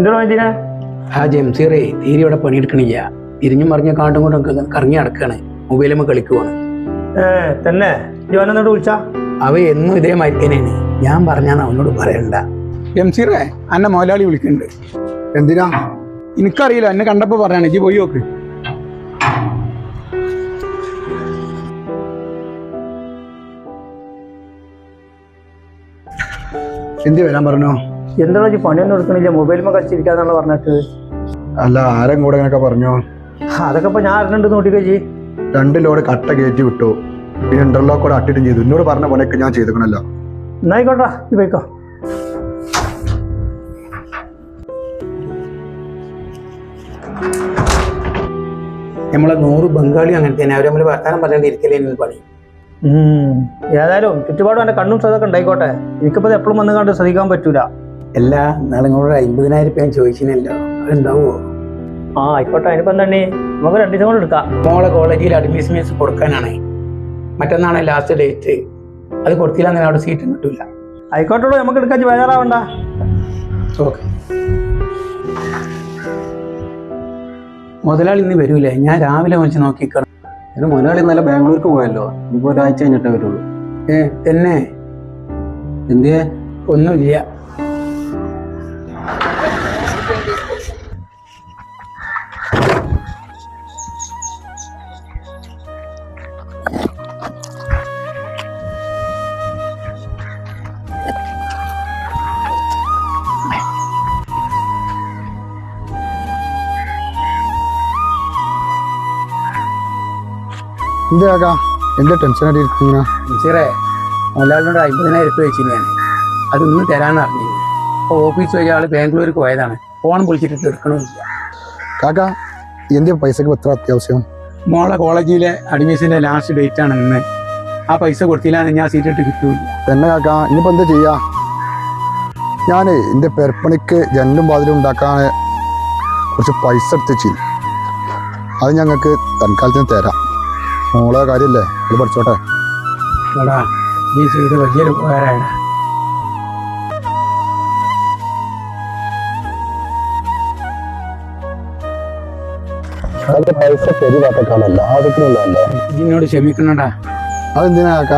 എന്താണോ എന്തിനാ? ആ ജംസീറേ തീരെ ഇവിടെ പണിയെടുക്കണില്ല. തിരിഞ്ഞും മറിഞ്ഞ കാണ്ടും കൊണ്ടും കറങ്ങി നടക്കാണ്, മൊബൈലുമ്പോൾ കളിക്കുവാണ്. തന്നെ ജോനോട് വിളിച്ചാ? അവ എന്നും ഇതേ മരിക്കനാണ്. ഞാൻ പറഞ്ഞാണ് അവനോട് പറയണ്ട. ജംസീറേ എന്നെ മുതലാളി വിളിക്കുന്നുണ്ട്. എന്തിനാ? എനിക്കറിയില്ല, എന്നെ കണ്ടപ്പോ പറയാണ്, ഇജ്ജ് പോയി നോക്ക്. എന്തി വരാൻ പറഞ്ഞോ? എന്താണോ ഈ പണിയൊന്നും എടുക്കണില്ല, മൊബൈലുമ്പോൾ കളിച്ചിരിക്കാന്നാണ് പറഞ്ഞിട്ട്. അല്ല, ആരും കൂടെ ഇങ്ങനൊക്കെ പറഞ്ഞോ? അതൊക്കെ ഇപ്പൊ ഞാൻ അറിഞ്ഞിട്ട് നോട്ടിക്കോച്ചി. 2 ലോഡ് കട്ട കയറ്റി വിട്ടു, പിന്നെ ഇന്റർലോക്ക് കൂടെ അട്ടിട്ടും ചെയ്തു. എന്നോട് പറഞ്ഞ പണിയൊക്കെ ഞാൻ ചെയ്തേക്കണല്ലോ. എന്നായിക്കോട്ടാ, ഈ പോയിക്കോ. നമ്മളെ 100 ബംഗാളി അങ്ങനെ തന്നെ. അവർ നമ്മൾ വർത്താനം പറഞ്ഞിരിക്കലേ പണി. ഏതായാലും ചുറ്റുപാടും എന്റെ കണ്ണും ശ്രദ്ധൊക്കെ ഉണ്ടായിക്കോട്ടെ. എനിക്കിപ്പോ എപ്പോഴും വന്ന് കണ്ട് ശ്രദ്ധിക്കാൻ പറ്റൂല. എല്ലാ നിങ്ങളോട് 50,000 രൂപ ചോദിച്ചിനല്ലോ, അതുണ്ടാവോ? ആയിക്കോട്ടെ, അതിനിപ്പോ എന്താണ്, നമുക്ക് 2 ദിവസം കൊണ്ട് എടുക്കാം. മോളെ കോളേജിൽ അഡ്മിഷൻ ഫീസ് കൊടുക്കാനാണ്. മറ്റന്നാണ് ലാസ്റ്റ് ഡേറ്റ്. അത് കൊടുത്തില്ല അവിടെ സീറ്റും കിട്ടൂല. ആയിക്കോട്ടുള്ളൂ, നമുക്ക് എടുക്കാൻ ബേജാറാവണ്ട. ഓക്കെ. മുതലാളി ഇന്ന് വരൂലേ? ഞാൻ രാവിലെ വിളിച്ച് നോക്കിക്കണം. ഒരു മുതലാളി ഇന്നലെ ബാംഗ്ലൂർക്ക് പോയല്ലോ, ഇനിയിപ്പോ ഒരാഴ്ച കഴിഞ്ഞിട്ടേ വരുള്ളൂ. തന്നെ എന്തിയെ? ഒന്നുമില്ല. എന്താ എന്റെ ടെൻഷനായിട്ട് ഇരിക്കുന്ന? ടീച്ചറേ, മുതലാളിനോട് 50,000 രൂപ വെച്ചു ഞാൻ. അത് ഇന്ന് തരാമെന്ന് അറിഞ്ഞു. അപ്പോൾ ഓഫീസ് വഴി ആൾ ബാംഗ്ലൂർക്ക് പോയതാണ്. ഫോൺ വിളിച്ചിട്ട് എടുക്കണമില്ല. കാക്ക, എന്തിനാ പൈസക്ക് എത്ര അത്യാവശ്യം? മോളെ കോളേജിലെ അഡ്മിഷൻ്റെ ലാസ്റ്റ് ഡേറ്റ് ആണ് ഇന്ന്. ആ പൈസ കൊടുത്തില്ല ഞാൻ സീറ്റ് ഇട്ട് കിട്ടൂല. തന്നെ കാക്ക, ഇനിയിപ്പോൾ എന്താ ചെയ്യാ? ഞാൻ എൻ്റെ പെരപ്പണിക്ക് ജനലും വാതിലും ഉണ്ടാക്കാൻ കുറച്ച് പൈസ എടുത്ത്, അത് ഞങ്ങൾക്ക് തൽക്കാലത്തിന് തരാം. മോളെ കാര്യമല്ലേ, അത് പഠിച്ചോട്ടെ. എടാ, നീ ചെയ്ത് വലിയൊരു ഉപകാരമാണ്. പൈസ പെരുവാട്ടക്കാണല്ലോ, ആദ്യത്തിനുള്ളതല്ലേ. ഇതിനോട് ക്ഷമിക്കണടാ. അതെന്തിനാ കാക്ക?